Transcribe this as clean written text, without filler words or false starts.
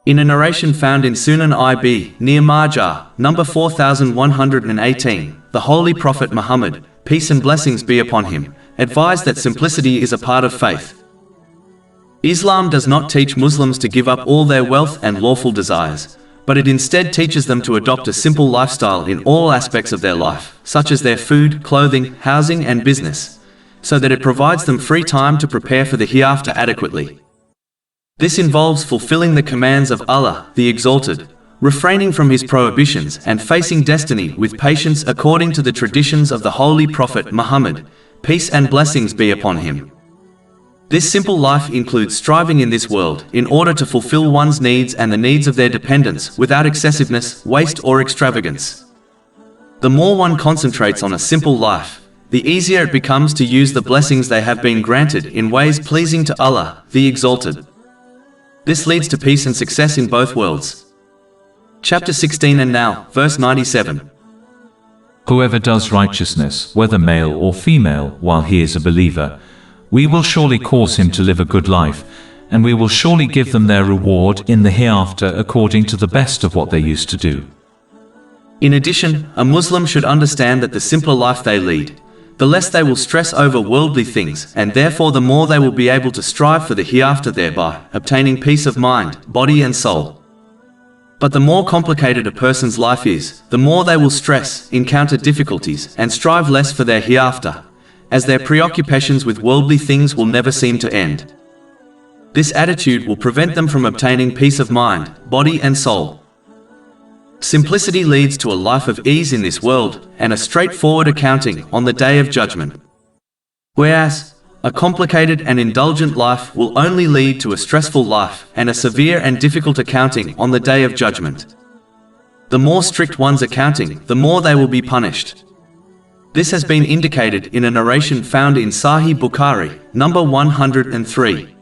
In a narration found in Sunan IB, near Marja, number 4118, the Holy Prophet Muhammad, peace and blessings be upon him, advised that simplicity is a part of faith. Islam does not teach Muslims to give up all their wealth and lawful desires, but it instead teaches them to adopt a simple lifestyle in all aspects of their life, such as their food, clothing, housing and business, so that it provides them free time to prepare for the hereafter adequately. This involves fulfilling the commands of Allah, the Exalted, refraining from His prohibitions and facing destiny with patience according to the traditions of the Holy Prophet Muhammad, peace and blessings be upon him. This simple life includes striving in this world in order to fulfill one's needs and the needs of their dependents without excessiveness, waste or extravagance. The more one concentrates on a simple life, the easier it becomes to use the blessings they have been granted in ways pleasing to Allah, the Exalted. This leads to peace and success in both worlds. Chapter 16 and now, verse 97. Whoever does righteousness, whether male or female, while he is a believer, we will surely cause him to live a good life, and we will surely give them their reward in the hereafter according to the best of what they used to do. In addition, a Muslim should understand that the simpler life they lead, the less they will stress over worldly things, and therefore the more they will be able to strive for the hereafter, thereby obtaining peace of mind, body and soul. But the more complicated a person's life is, the more they will stress, encounter difficulties, and strive less for their hereafter, as their preoccupations with worldly things will never seem to end. This attitude will prevent them from obtaining peace of mind, body and soul. Simplicity leads to a life of ease in this world and a straightforward accounting on the Day of Judgment. Whereas, a complicated and indulgent life will only lead to a stressful life and a severe and difficult accounting on the Day of Judgment. The more strict one's accounting, the more they will be punished. This has been indicated in a narration found in Sahih Bukhari, number 103.